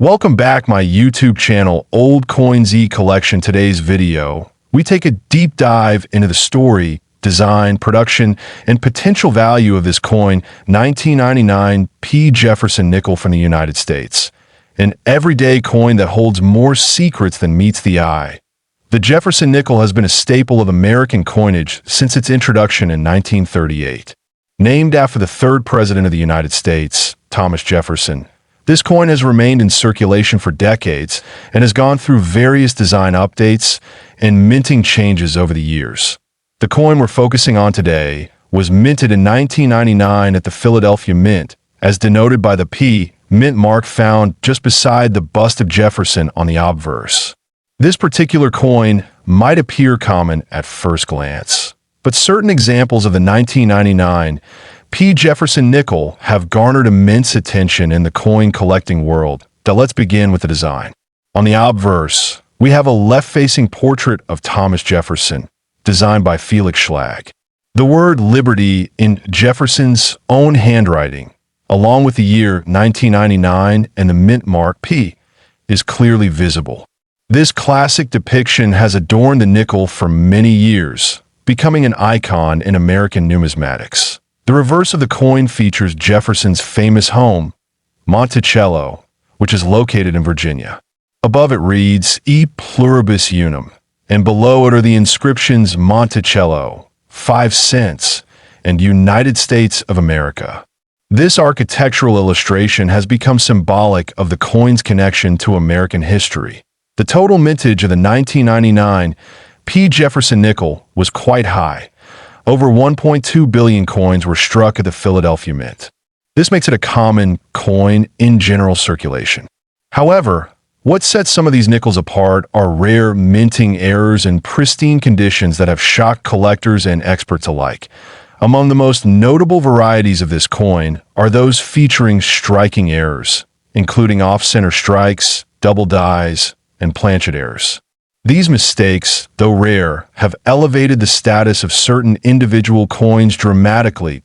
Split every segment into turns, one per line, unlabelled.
Welcome back my YouTube channel, Old COIN ZEE Collection. Today's video, we take a deep dive into the story, design, production, and potential value of this coin, 1999 P. Jefferson nickel from the United States. An everyday coin that holds more secrets than meets the eye. The Jefferson nickel has been a staple of American coinage since its introduction in 1938. Named after the third president of the United States, Thomas Jefferson, this coin has remained in circulation for decades and has gone through various design updates and minting changes over the years. The coin we're focusing on today was minted in 1999 at the Philadelphia Mint, as denoted by the P mint mark found just beside the bust of Jefferson on the obverse. This particular coin might appear common at first glance, but certain examples of the 1999 P. Jefferson nickel have garnered immense attention in the coin collecting world. Now let's begin with the design. On the obverse, we have a left-facing portrait of Thomas Jefferson, designed by Felix Schlag. The word liberty in Jefferson's own handwriting, along with the year 1999 and the mint mark P, is clearly visible. This classic depiction has adorned the nickel for many years, becoming an icon in American numismatics. The reverse of the coin features Jefferson's famous home, Monticello, which is located in Virginia. Above it reads, E pluribus unum, and below it are the inscriptions Monticello, 5 cents, and United States of America. This architectural illustration has become symbolic of the coin's connection to American history. The total mintage of the 1999 P. Jefferson nickel was quite high. Over 1.2 billion coins were struck at the Philadelphia Mint. This makes it a common coin in general circulation. However, what sets some of these nickels apart are rare minting errors and pristine conditions that have shocked collectors and experts alike. Among the most notable varieties of this coin are those featuring striking errors, including off-center strikes, double dies, and planchet errors. These mistakes, though rare, have elevated the status of certain individual coins dramatically.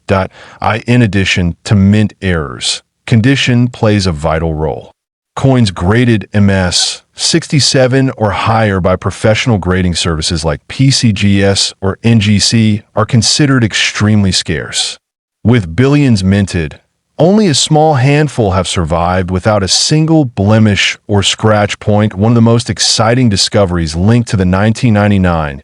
In addition to mint errors, condition plays a vital role. Coins graded MS 67 or higher by professional grading services like PCGS or NGC are considered extremely scarce. With billions minted, only a small handful have survived without a single blemish or scratch point. One of the most exciting discoveries linked to the 1999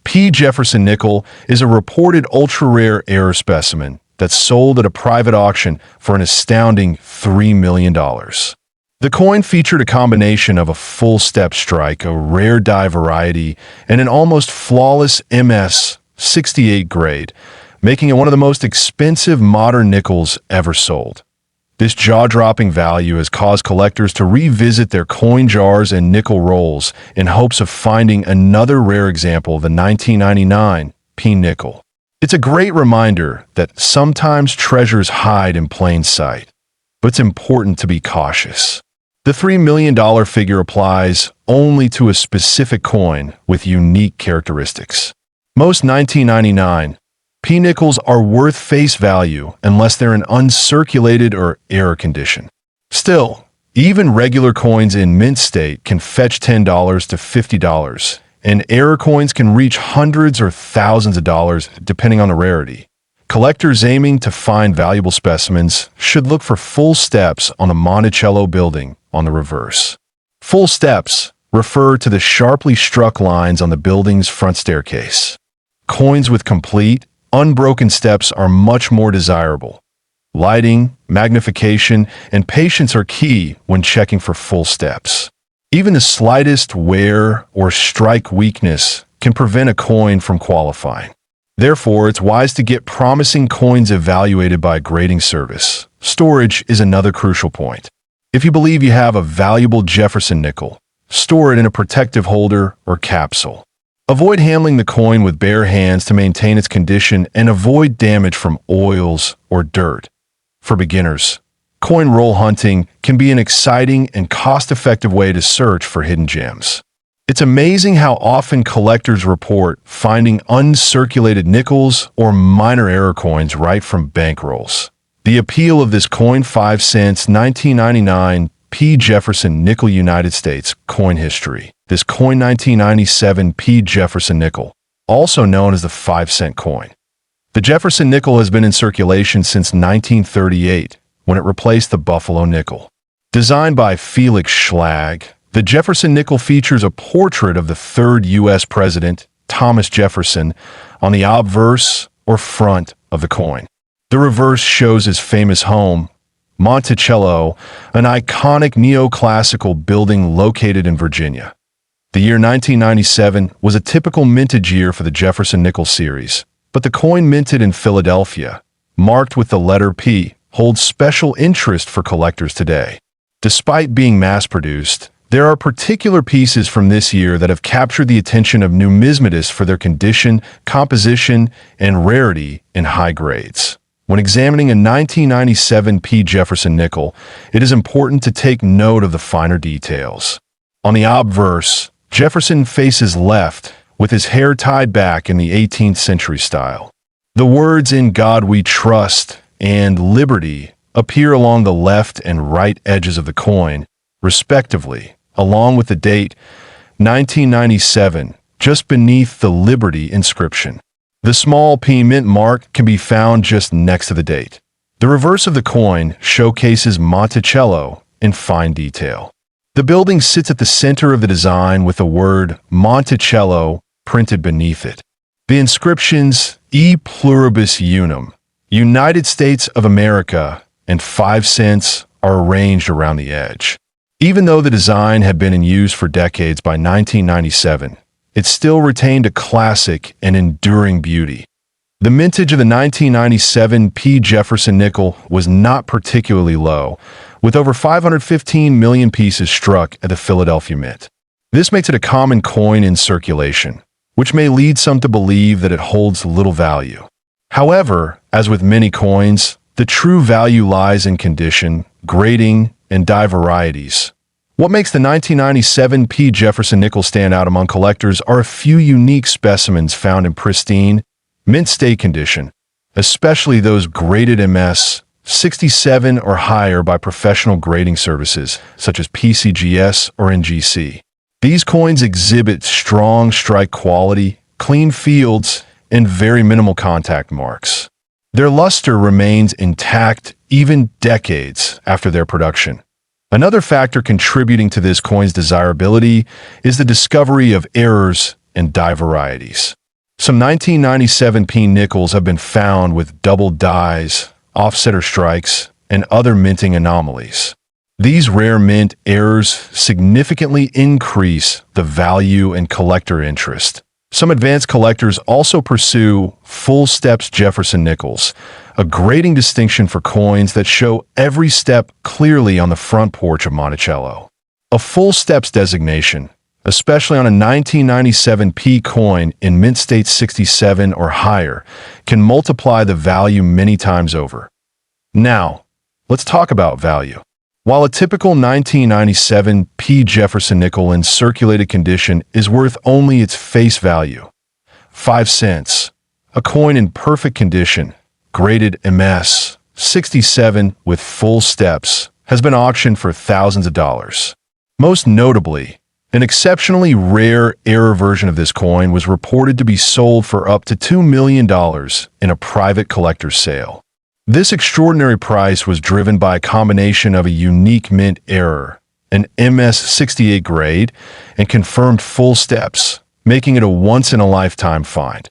P. Jefferson nickel is a reported ultra-rare error specimen that's sold at a private auction for an astounding $3 million. The coin featured a combination of a full step strike, a rare die variety, and an almost flawless MS 68 grade, making it one of the most expensive modern nickels ever sold. This jaw-dropping value has caused collectors to revisit their coin jars and nickel rolls in hopes of finding another rare example of the 1999 P nickel. It's a great reminder that sometimes treasures hide in plain sight, but it's important to be cautious. The $3 million figure applies only to a specific coin with unique characteristics. Most 1999 P nickels are worth face value unless they're in uncirculated or error condition. Still, even regular coins in mint state can fetch $10 to $50, and error coins can reach hundreds or thousands of dollars depending on the rarity. Collectors aiming to find valuable specimens should look for full steps on the Monticello building on the reverse. Full steps refer to the sharply struck lines on the building's front staircase. Coins with complete, unbroken steps are much more desirable. Lighting, magnification, and patience are key when checking for full steps. Even the slightest wear or strike weakness can prevent a coin from qualifying. Therefore, it's wise to get promising coins evaluated by a grading service. Storage is another crucial point. If you believe you have a valuable Jefferson nickel, store it in a protective holder or capsule. Avoid handling the coin with bare hands to maintain its condition and avoid damage from oils or dirt. For beginners, coin roll hunting can be an exciting and cost-effective way to search for hidden gems. It's amazing how often collectors report finding uncirculated nickels or minor error coins right from bankrolls. The appeal of this coin 5 cents 1999 P. Jefferson Nickel United States coin history. This coin 1997 P. Jefferson Nickel, also known as the 5-cent coin. The Jefferson nickel has been in circulation since 1938, when it replaced the Buffalo nickel. Designed by Felix Schlag, the Jefferson nickel features a portrait of the third U.S. President, Thomas Jefferson, on the obverse or front of the coin. The reverse shows his famous home, Monticello, an iconic neoclassical building located in Virginia. The year 1997 was a typical mintage year for the Jefferson nickel series, but the coin minted in Philadelphia, marked with the letter P, holds special interest for collectors today. Despite being mass-produced, there are particular pieces from this year that have captured the attention of numismatists for their condition, composition, and rarity in high grades. When examining a 1997 P. Jefferson nickel, it is important to take note of the finer details. On the obverse, Jefferson faces left, with his hair tied back in the 18th century style. The words "In God We Trust" and "Liberty" appear along the left and right edges of the coin, respectively, along with the date 1997, just beneath the Liberty inscription. The small P mint mark can be found just next to the date. The reverse of the coin showcases Monticello in fine detail. The building sits at the center of the design with the word Monticello printed beneath it. The inscriptions E Pluribus Unum, United States of America, and 5 cents are arranged around the edge. Even though the design had been in use for decades by 1997, it still retained a classic and enduring beauty. The mintage of the 1997 P. Jefferson nickel was not particularly low, with over 515 million pieces struck at the Philadelphia Mint. This makes it a common coin in circulation, which may lead some to believe that it holds little value. However, as with many coins, the true value lies in condition, grading, and die varieties. What makes the 1997 P. Jefferson nickel stand out among collectors are a few unique specimens found in pristine, mint state condition, especially those graded MS 67 or higher by professional grading services such as PCGS or NGC. These coins exhibit strong strike quality, clean fields, and very minimal contact marks. Their luster remains intact even decades after their production. Another factor contributing to this coin's desirability is the discovery of errors and die varieties. Some 1997 P nickels have been found with double dies, offsetter strikes, and other minting anomalies. These rare mint errors significantly increase the value and collector interest. Some advanced collectors also pursue full steps Jefferson nickels, a grading distinction for coins that show every step clearly on the front porch of Monticello. A full steps designation, especially on a 1997 P coin in mint state 67 or higher, can multiply the value many times over. Now, let's talk about value. While a typical 1997 P. Jefferson nickel in circulated condition is worth only its face value, 5 cents, a coin in perfect condition, graded MS 67 with full steps, has been auctioned for thousands of dollars. Most notably, an exceptionally rare error version of this coin was reported to be sold for up to $2 million in a private collector's sale. This extraordinary price was driven by a combination of a unique mint error, an MS-68 grade, and confirmed full steps, making it a once-in-a-lifetime find.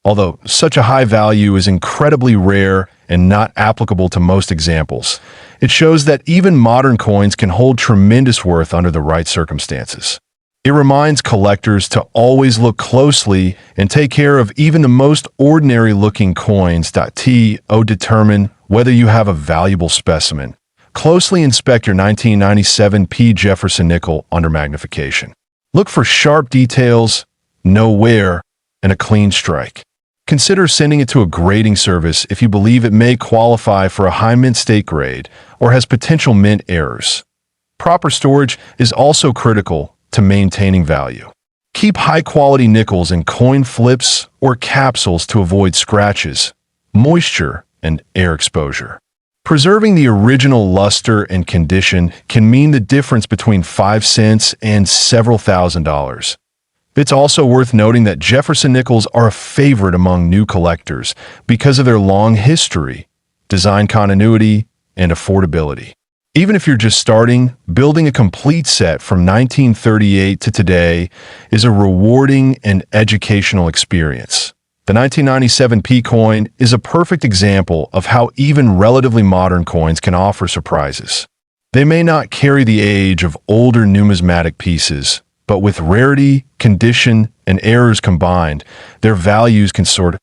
Although such a high value is incredibly rare and not applicable to most examples, it shows that even modern coins can hold tremendous worth under the right circumstances. It reminds collectors to always look closely and take care of even the most ordinary-looking coins. To determine whether you have a valuable specimen, closely inspect your 1997 P. Jefferson nickel under magnification. Look for sharp details, no wear, and a clean strike. Consider sending it to a grading service if you believe it may qualify for a high mint state grade or has potential mint errors. Proper storage is also critical to maintaining value. Keep high-quality nickels in coin flips or capsules to avoid scratches, moisture, and air exposure. Preserving the original luster and condition can mean the difference between 5 cents and several $1,000s. It's also worth noting that Jefferson nickels are a favorite among new collectors because of their long history, design continuity, and affordability. Even if you're just starting, building a complete set from 1938 to today is a rewarding and educational experience. The 1997 P coin is a perfect example of how even relatively modern coins can offer surprises. They may not carry the age of older numismatic pieces, but with rarity, condition, and errors combined, their values can soar.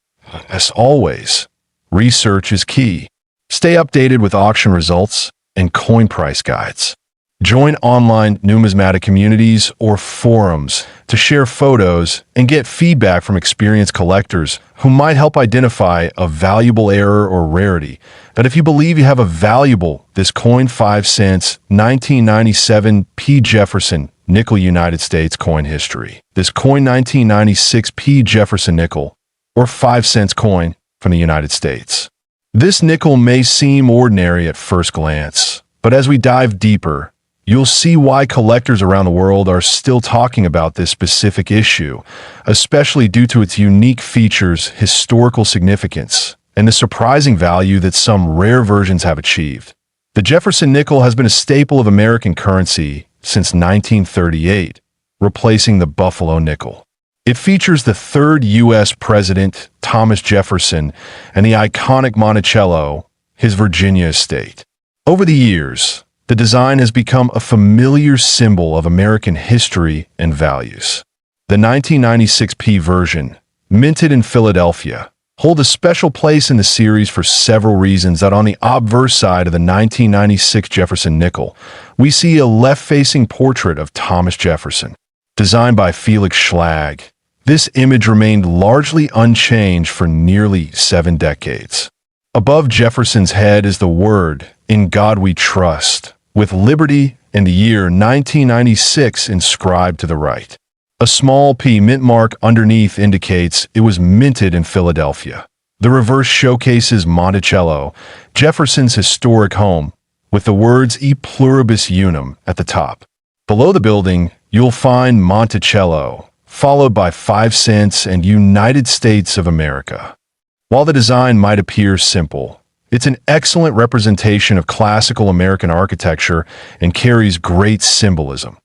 As always, research is key. Stay updated with auction results and coin price guides. Join online numismatic communities or forums to share photos and get feedback from experienced collectors who might help identify a valuable error or rarity. But if you believe you have a valuable, this coin 5 cents, 1997 P. Jefferson nickel United States coin history. This coin 1996 P. Jefferson nickel, or 5 cents coin from the United States. This nickel may seem ordinary at first glance, but as we dive deeper, you'll see why collectors around the world are still talking about this specific issue, especially due to its unique features, historical significance, and the surprising value that some rare versions have achieved. The Jefferson nickel has been a staple of American currency since 1938, replacing the Buffalo nickel. It features the third U.S. President, Thomas Jefferson, and the iconic Monticello, his Virginia estate. Over the years, the design has become a familiar symbol of American history and values. The 1996 P version, minted in Philadelphia, hold a special place in the series for several reasons. That on the obverse side of the 1996 Jefferson nickel, we see a left-facing portrait of Thomas Jefferson, designed by Felix Schlag. This image remained largely unchanged for nearly 7 decades. Above Jefferson's head is the word, "In God We Trust," with liberty and the year 1996 inscribed to the right. A small P mint mark underneath indicates it was minted in Philadelphia. The reverse showcases Monticello, Jefferson's historic home, with the words "E pluribus unum" at the top. Below the building, you'll find Monticello, followed by 5 cents and United States of America. While the design might appear simple, it's an excellent representation of classical American architecture and carries great symbolism.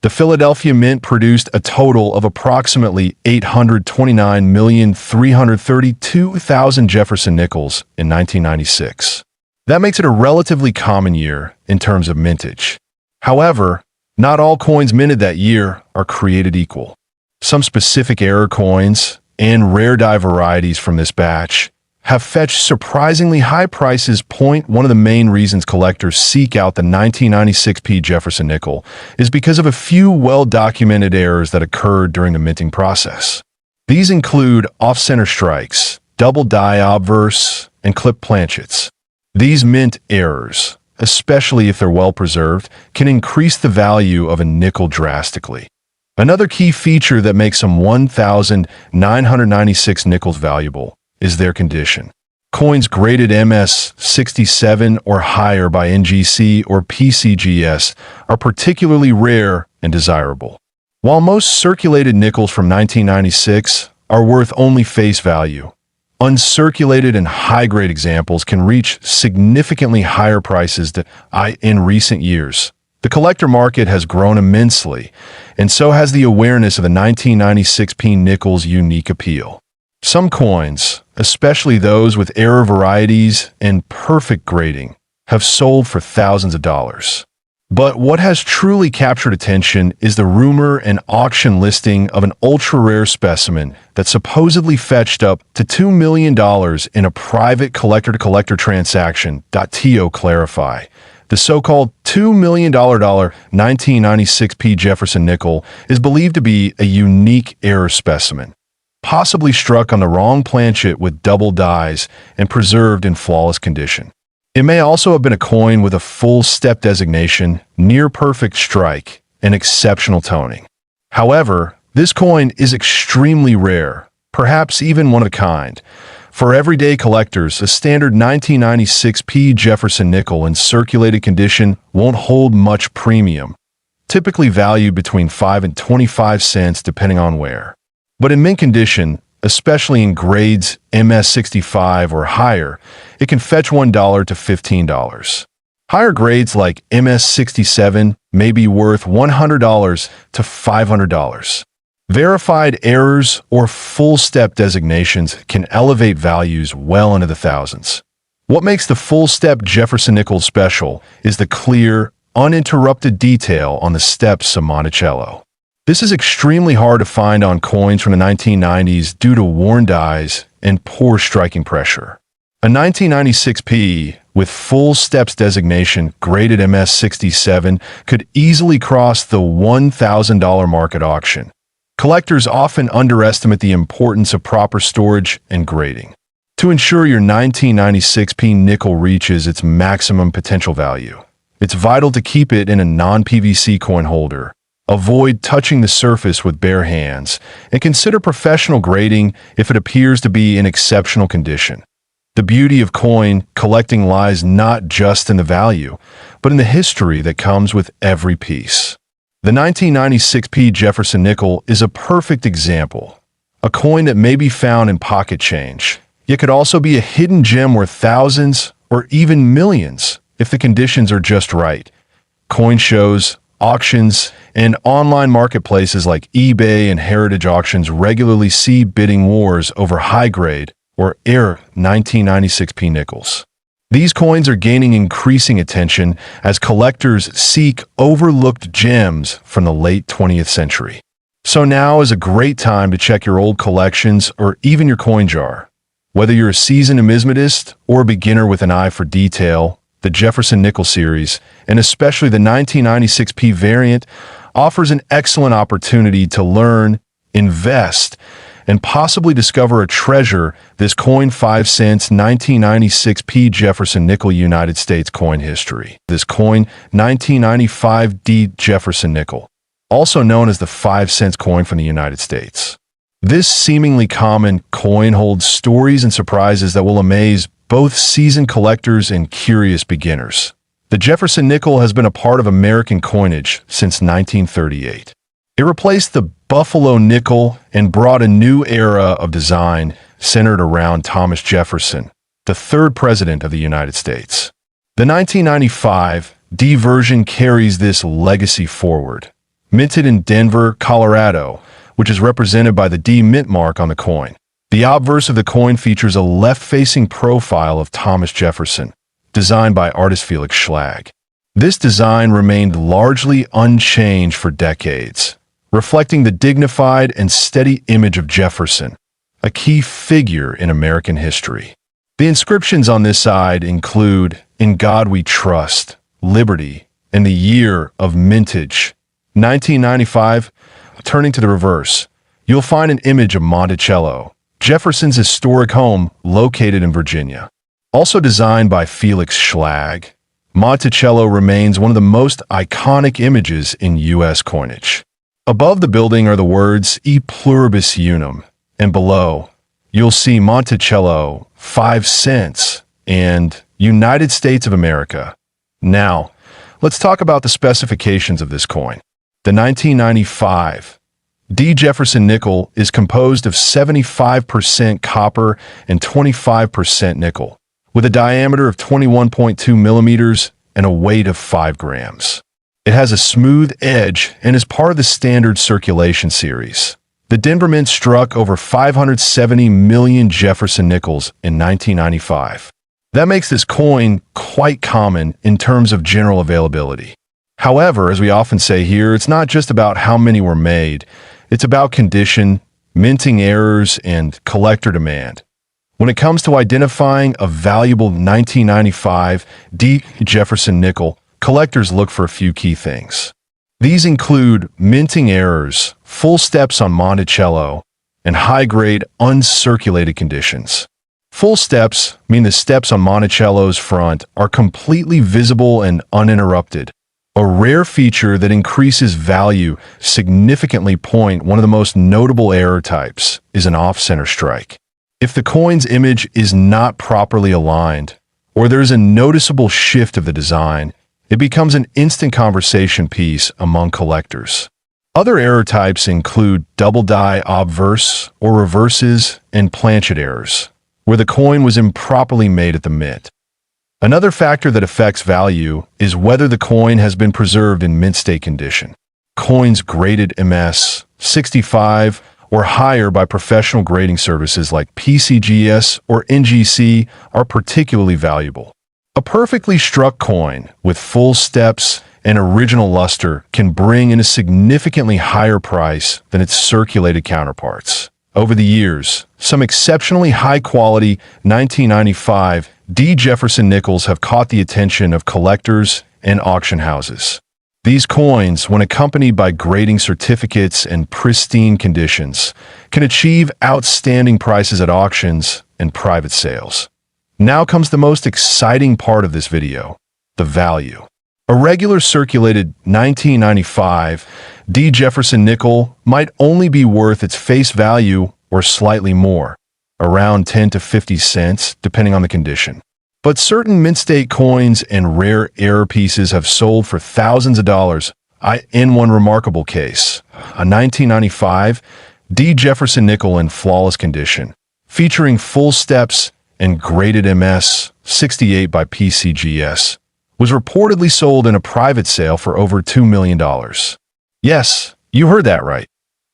The Philadelphia Mint produced a total of approximately 829,332,000 Jefferson nickels in 1996. That makes it a relatively common year in terms of mintage. However, not all coins minted that year are created equal. Some specific error coins and rare die varieties from this batch have fetched surprisingly high prices. One of the main reasons collectors seek out the 1996 P. Jefferson nickel is because of a few well-documented errors that occurred during the minting process. These include off-center strikes, double die obverse, and clip planchets. These mint errors, especially if they're well-preserved, can increase the value of a nickel drastically. Another key feature that makes some 1,996 nickels valuable is their condition. Coins graded MS 67 or higher by NGC or PCGS are particularly rare and desirable. While most circulated nickels from 1996 are worth only face value, uncirculated and high-grade examples can reach significantly higher prices in recent years. The collector market has grown immensely, and so has the awareness of the 1996 P nickel's unique appeal. Some coins, especially those with error varieties and perfect grading, have sold for thousands of dollars. But what has truly captured attention is the rumor and auction listing of an ultra-rare specimen that supposedly fetched up to $2 million in a private collector-to-collector transaction. To clarify, the so-called $2 million 1996 P. Jefferson nickel is believed to be a unique error specimen, possibly struck on the wrong planchet with double dies and preserved in flawless condition. It may also have been a coin with a full step designation, near-perfect strike, and exceptional toning. However, this coin is extremely rare, perhaps even one of a kind. For everyday collectors, a standard 1996p Jefferson nickel in circulated condition won't hold much premium, typically valued between 5 and 25 cents depending on wear. But in mint condition, especially in grades MS65 or higher, it can fetch $1 to $15. Higher grades like MS67 may be worth $100 to $500. Verified errors or full-step designations can elevate values well into the thousands. What makes the full-step Jefferson Nickels special is the clear, uninterrupted detail on the steps of Monticello. This is extremely hard to find on coins from the 1990s due to worn dies and poor striking pressure. A 1996p with full steps designation graded MS67 could easily cross the $1,000 mark at auction. Collectors often underestimate the importance of proper storage and grading. To ensure your 1996p nickel reaches its maximum potential value, it's vital to keep it in a non-PVC coin holder. Avoid touching the surface with bare hands, and consider professional grading if it appears to be in exceptional condition. The beauty of coin collecting lies not just in the value, but in the history that comes with every piece. The 1996p Jefferson nickel is a perfect example. A coin that may be found in pocket change, yet could also be a hidden gem worth thousands or even millions if the conditions are just right. Coin shows, auctions, and online marketplaces like eBay and Heritage Auctions regularly see bidding wars over high-grade or rare 1996p nickels. These coins are gaining increasing attention as collectors seek overlooked gems from the late 20th century. So now is a great time to check your old collections or even your coin jar. Whether you're a seasoned numismatist or a beginner with an eye for detail, the Jefferson Nickel series, and especially the 1996p variant, offers an excellent opportunity to learn, invest, and possibly discover a treasure. This coin 5 cents 1996p Jefferson Nickel United States coin history. This coin 1995D Jefferson Nickel, also known as the 5 cents coin from the United States. This seemingly common coin holds stories and surprises that will amaze both seasoned collectors and curious beginners. The Jefferson Nickel has been a part of American coinage since 1938. It replaced the Buffalo nickel and brought a new era of design centered around Thomas Jefferson, the third president of the United States. The 1995 D version carries this legacy forward. Minted in Denver, Colorado, which is represented by the D mint mark on the coin. The obverse of the coin features a left-facing profile of Thomas Jefferson, designed by artist Felix Schlag. This design remained largely unchanged for decades, reflecting the dignified and steady image of Jefferson, a key figure in American history. The inscriptions on this side include, "In God We Trust," "Liberty," and the year of mintage, 1995. Turning to the reverse, you'll find an image of Monticello, Jefferson's historic home located in Virginia. Also designed by Felix Schlag, Monticello remains one of the most iconic images in U.S. coinage. Above the building are the words E Pluribus Unum, and below, you'll see Monticello, 5 cents, and United States of America. Now, let's talk about the specifications of this coin. The 1995 D Jefferson Nickel is composed of 75% copper and 25% nickel, with a diameter of 21.2 millimeters and a weight of 5 grams. It has a smooth edge and is part of the standard circulation series. The Denver Mint struck over 570 million Jefferson Nickels in 1995. That makes this coin quite common in terms of general availability. However, as we often say here, it's not just about how many were made. It's about condition, minting errors, and collector demand. When it comes to identifying a valuable 1995 D Jefferson Nickel, collectors look for a few key things. These include minting errors, full steps on Monticello, and high-grade uncirculated conditions. Full steps mean the steps on Monticello's front are completely visible and uninterrupted, a rare feature that increases value significantly. One of the most notable error types is an off-center strike. If the coin's image is not properly aligned, or there is a noticeable shift of the design, it becomes an instant conversation piece among collectors. Other error types include double die obverse or reverses and planchet errors, where the coin was improperly made at the mint. Another factor that affects value is whether the coin has been preserved in mint state condition. Coins graded MS 65 or higher by professional grading services like PCGS or NGC are particularly valuable. A perfectly struck coin with full steps and original luster can bring in a significantly higher price than its circulated counterparts. Over the years, some exceptionally high-quality 1995 D. Jefferson Nickels have caught the attention of collectors and auction houses. These coins, when accompanied by grading certificates and pristine conditions, can achieve outstanding prices at auctions and private sales. Now comes the most exciting part of this video, the value. A regular circulated 1995 D. Jefferson nickel might only be worth its face value or slightly more, around 10 to 50 cents, depending on the condition. But certain mint state coins and rare error pieces have sold for thousands of dollars. In one remarkable case, a 1995 D. Jefferson nickel in flawless condition, featuring full steps and graded MS 68 by PCGS, was reportedly sold in a private sale for over $2 million. Yes, you heard that right.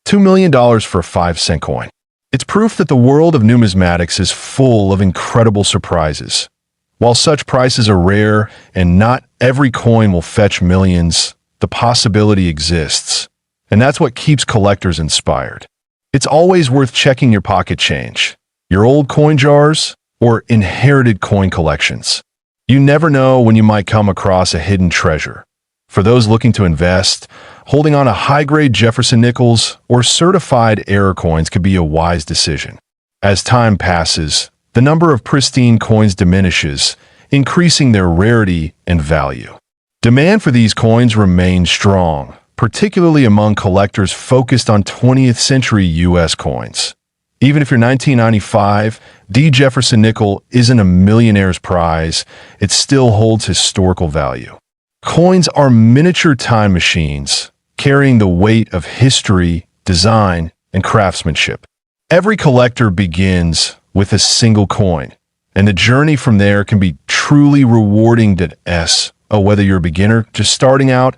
$2 million for a 5-cent coin. It's proof that the world of numismatics is full of incredible surprises. While such prices are rare and not every coin will fetch millions, the possibility exists. And that's what keeps collectors inspired. It's always worth checking your pocket change, your old coin jars, or inherited coin collections. You never know when you might come across a hidden treasure. For those looking to invest, holding on to high-grade Jefferson Nickels or certified error coins could be a wise decision. As time passes, the number of pristine coins diminishes, increasing their rarity and value. Demand for these coins remains strong, particularly among collectors focused on 20th century U.S. coins. Even if your 1995 D. Jefferson nickel isn't a millionaire's prize, it still holds historical value. Coins are miniature time machines, carrying the weight of history, design, and craftsmanship. Every collector begins with a single coin, and the journey from there can be truly rewarding whether you're a beginner just starting out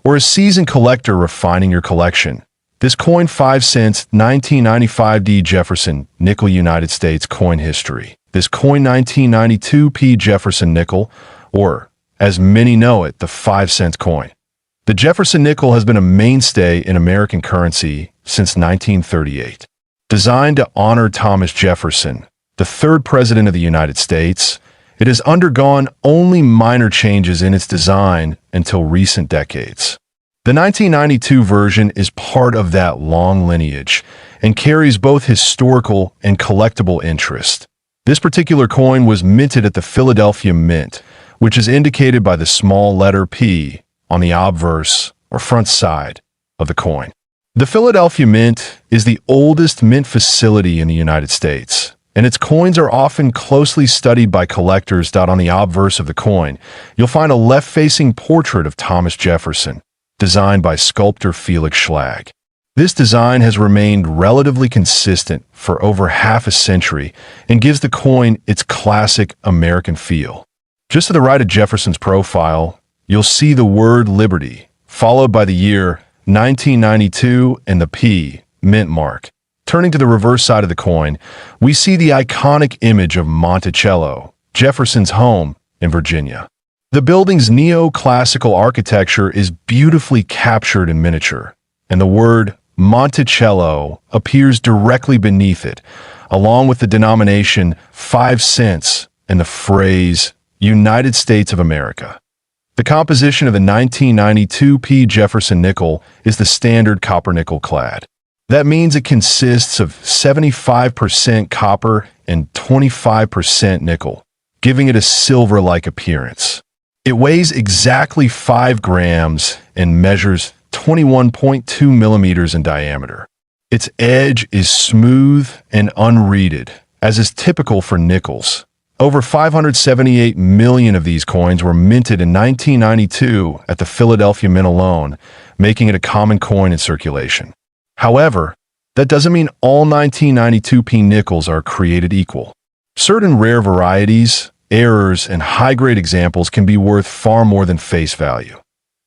or a seasoned collector refining your collection. This coin 5 cents 1995 D. Jefferson nickel United States coin history. This coin 1992 P. Jefferson nickel, or as many know it, the 5-cent coin. The Jefferson nickel has been a mainstay in American currency since 1938. Designed to honor Thomas Jefferson, the third president of the United States, it has undergone only minor changes in its design until recent decades. The 1992 version is part of that long lineage and carries both historical and collectible interest. This particular coin was minted at the Philadelphia Mint, which is indicated by the small letter P on the obverse or front side of the coin. The Philadelphia Mint is the oldest mint facility in the United States, and its coins are often closely studied by collectors. On the obverse of the coin, you'll find a left-facing portrait of Thomas Jefferson, designed by sculptor Felix Schlag. This design has remained relatively consistent for over half a century and gives the coin its classic American feel. Just to the right of Jefferson's profile, you'll see the word Liberty, followed by the year 1992 and the P, mint mark. Turning to the reverse side of the coin, we see the iconic image of Monticello, Jefferson's home in Virginia. The building's neoclassical architecture is beautifully captured in miniature, and the word Monticello appears directly beneath it, along with the denomination 5 cents and the phrase United States of America. The composition of the 1992 P. Jefferson nickel is the standard copper-nickel clad. That means it consists of 75% copper and 25% nickel, giving it a silver-like appearance. It weighs exactly 5 grams and measures 21.2 millimeters in diameter. Its edge is smooth and unreeded, as is typical for nickels. Over 578 million of these coins were minted in 1992 at the Philadelphia Mint alone, making it a common coin in circulation. However, that doesn't mean all 1992p nickels are created equal. Certain rare varieties, errors, and high-grade examples can be worth far more than face value.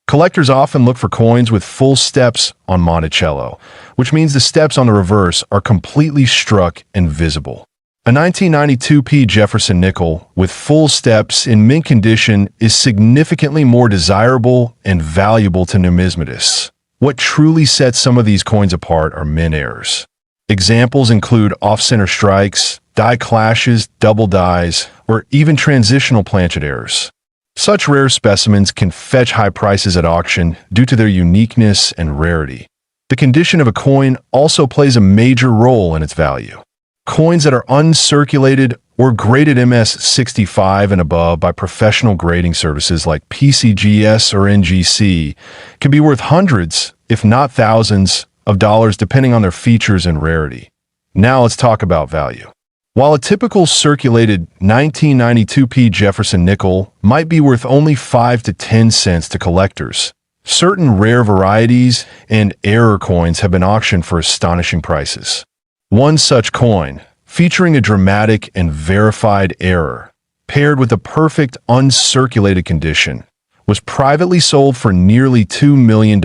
Collectors often look for coins with full steps on Monticello, which means the steps on the reverse are completely struck and visible. A 1992p Jefferson nickel with full steps in mint condition is significantly more desirable and valuable to numismatists. What truly sets some of these coins apart are mint errors. Examples include off-center strikes, die clashes, double dies, or even transitional planchet errors. Such rare specimens can fetch high prices at auction due to their uniqueness and rarity. The condition of a coin also plays a major role in its value. Coins that are uncirculated or graded MS-65 and above by professional grading services like PCGS or NGC can be worth hundreds, if not thousands, of dollars depending on their features and rarity. Now let's talk about value. While a typical circulated 1992p Jefferson nickel might be worth only 5 to 10 cents to collectors, certain rare varieties and error coins have been auctioned for astonishing prices. One such coin, featuring a dramatic and verified error, paired with a perfect uncirculated condition, was privately sold for nearly $2 million,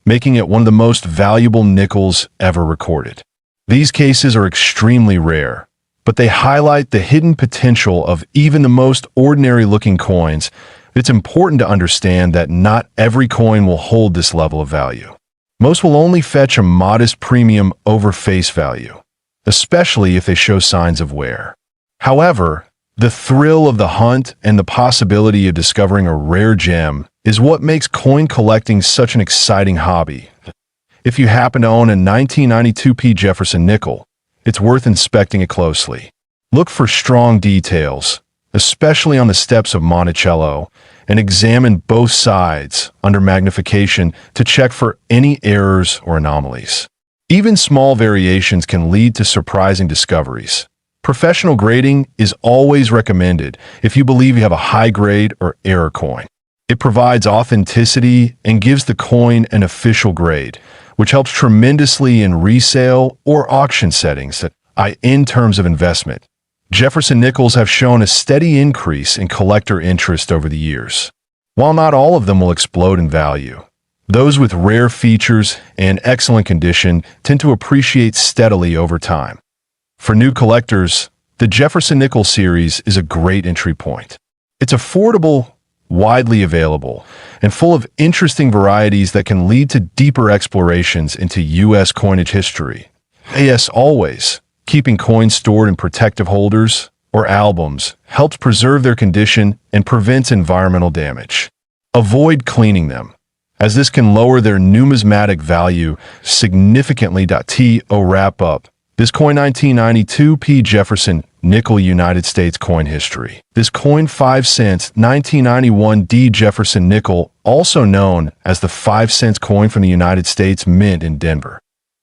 making it one of the most valuable nickels ever recorded. These cases are extremely rare, but they highlight the hidden potential of even the most ordinary-looking coins. It's important to understand that not every coin will hold this level of value. Most will only fetch a modest premium over face value, especially if they show signs of wear. However, the thrill of the hunt and the possibility of discovering a rare gem is what makes coin collecting such an exciting hobby. If you happen to own a 1992p Jefferson nickel, it's worth inspecting it closely. Look for strong details, especially on the steps of Monticello, and examine both sides under magnification to check for any errors or anomalies. Even small variations can lead to surprising discoveries. Professional grading is always recommended if you believe you have a high-grade or error coin. It provides authenticity and gives the coin an official grade, which helps tremendously in resale or auction settings in terms of investment. Jefferson nickels have shown a steady increase in collector interest over the years. While not all of them will explode in value, those with rare features and excellent condition tend to appreciate steadily over time. For new collectors, the Jefferson Nickel series is a great entry point. It's affordable, widely available, and full of interesting varieties that can lead to deeper explorations into U.S. coinage history. As always, keeping coins stored in protective holders or albums helps preserve their condition and prevents environmental damage. Avoid cleaning them, as this can lower their numismatic value significantly. To wrap up this coin 1992p Jefferson Nickel United States coin history. This coin 5 cents 1991 D Jefferson Nickel, also known as the 5 cents coin from the United States Mint in Denver.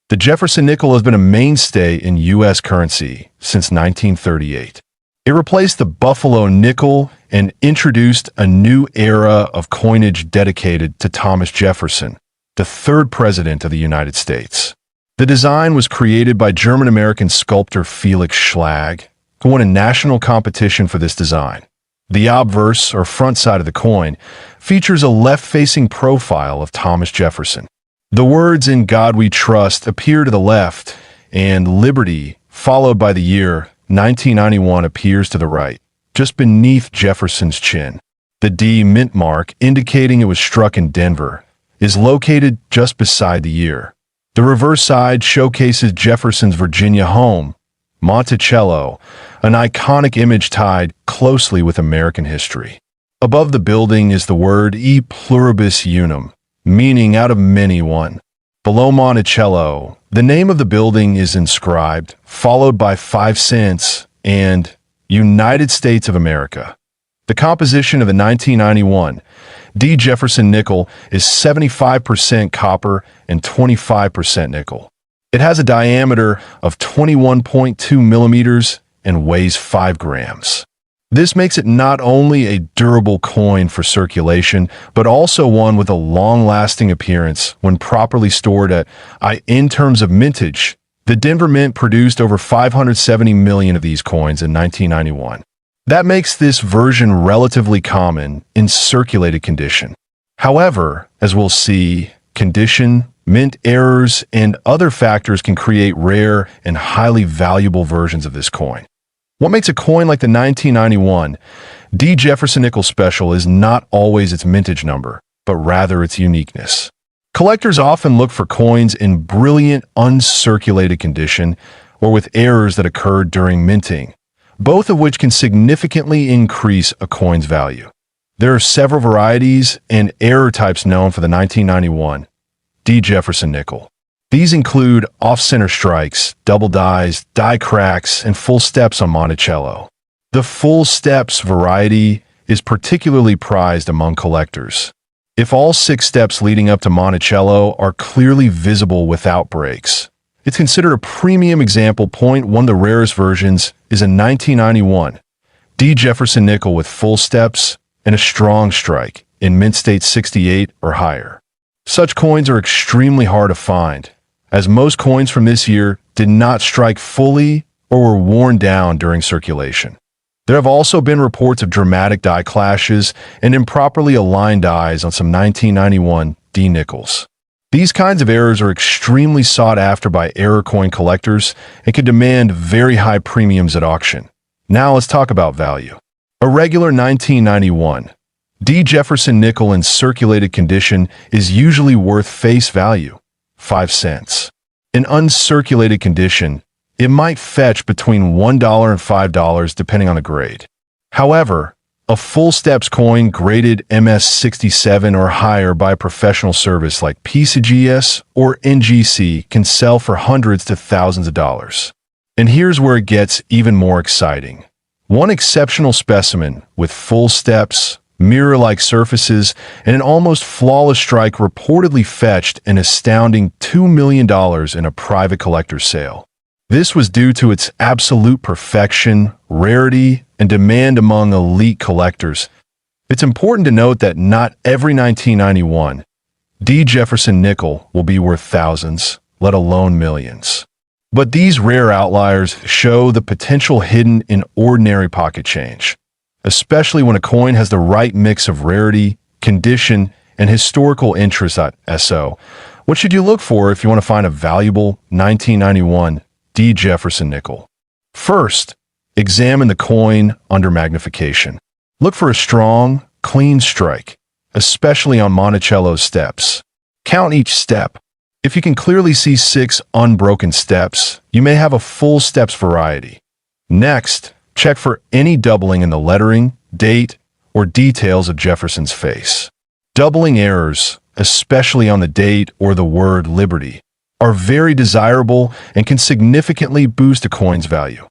The Jefferson nickel has been a mainstay in U.S. currency since 1938. It replaced the Buffalo nickel and introduced a new era of coinage dedicated to Thomas Jefferson, the third president of the United States. The design was created by German-American sculptor Felix Schlag, who won a national competition for this design. The obverse, or front side of the coin, features a left-facing profile of Thomas Jefferson. The words "In God We Trust" appear to the left, and "Liberty," followed by the year 1991, appears to the right, just beneath Jefferson's chin. The D mint mark, indicating it was struck in Denver, is located just beside the year. The reverse side showcases Jefferson's Virginia home, Monticello, an iconic image tied closely with American history. Above the building is the word "E pluribus unum," meaning out of many one. Below Monticello, the name of the building is inscribed, followed by 5 cents and United States of America. The composition of the 1991 D Jefferson nickel is 75% copper and 25% nickel. It has a diameter of 21.2 millimeters and weighs 5 grams. This makes it not only a durable coin for circulation, but also one with a long-lasting appearance when properly stored in terms of mintage. The Denver Mint produced over 570 million of these coins in 1991. That makes this version relatively common in circulated condition. However, as we'll see, condition, mint errors, and other factors can create rare and highly valuable versions of this coin. What makes a coin like the 1991 D. Jefferson Nickels special is not always its mintage number, but rather its uniqueness. Collectors often look for coins in brilliant, uncirculated condition or with errors that occurred during minting, both of which can significantly increase a coin's value. There are several varieties and error types known for the 1991 D. Jefferson Nickel. These include off-center strikes, double dies, die cracks, and full steps on Monticello. The full steps variety is particularly prized among collectors. If all 6 steps leading up to Monticello are clearly visible without breaks, it's considered a premium example point. One of the rarest versions is a 1991 D. Jefferson Nickel with full steps and a strong strike in mint state 68 or higher. Such coins are extremely hard to find, as most coins from this year did not strike fully or were worn down during circulation. There have also been reports of dramatic die clashes and improperly aligned dies on some 1991 D. Nickels. These kinds of errors are extremely sought after by error coin collectors and can demand very high premiums at auction. Now let's talk about value. A regular 1991 D. Jefferson Nickel in circulated condition is usually worth face value, 5 cents. In uncirculated condition, it might fetch between $1 and $5 depending on the grade. However, a full steps coin graded MS67 or higher by a professional service like PCGS or NGC can sell for hundreds to thousands of dollars. And here's where it gets even more exciting. One exceptional specimen with full steps, mirror-like surfaces, and an almost flawless strike reportedly fetched an astounding $2 million in a private collector's sale. This was due to its absolute perfection, rarity, and demand among elite collectors. It's important to note that not every 1991 D. Jefferson Nickel will be worth thousands, let alone millions. But these rare outliers show the potential hidden in ordinary pocket change, especially when a coin has the right mix of rarity, condition, and historical interest. So, what should you look for if you want to find a valuable 1991 D. Jefferson Nickel? First, examine the coin under magnification. Look for a strong, clean strike, especially on Monticello steps. Count each step. If you can clearly see 6 unbroken steps, you may have a full steps variety. Next, check for any doubling in the lettering, date, or details of Jefferson's face. Doubling errors, especially on the date or the word Liberty, are very desirable and can significantly boost a coin's value.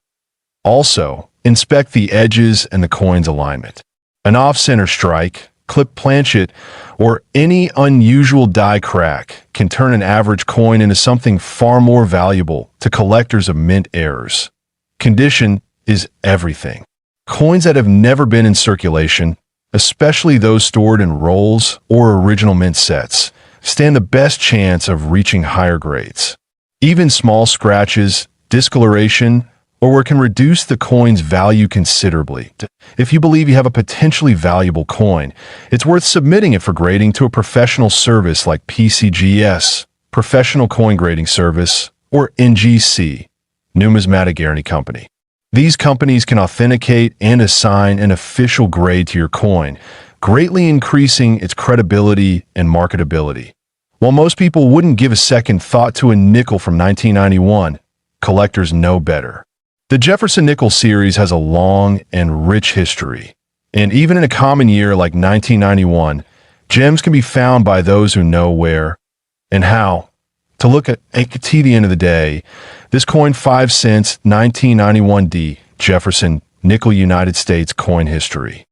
Also, inspect the edges and the coin's alignment. An off-center strike, clip planchet, or any unusual die crack can turn an average coin into something far more valuable to collectors of mint errors. Condition is everything. Coins that have never been in circulation, especially those stored in rolls or original mint sets, stand the best chance of reaching higher grades. Even small scratches, discoloration, or where can reduce the coin's value considerably. If you believe you have a potentially valuable coin, it's worth submitting it for grading to a professional service like PCGS, Professional Coin Grading Service, or NGC, Numismatic Guarantee Company. These companies can authenticate and assign an official grade to your coin, greatly increasing its credibility and marketability. While most people wouldn't give a second thought to a nickel from 1991, collectors know better. The Jefferson Nickel series has a long and rich history, and even in a common year like 1991, gems can be found by those who know where and how to look at the end of the day. This coin 5 cents 1991 D. Jefferson Nickel United States coin history.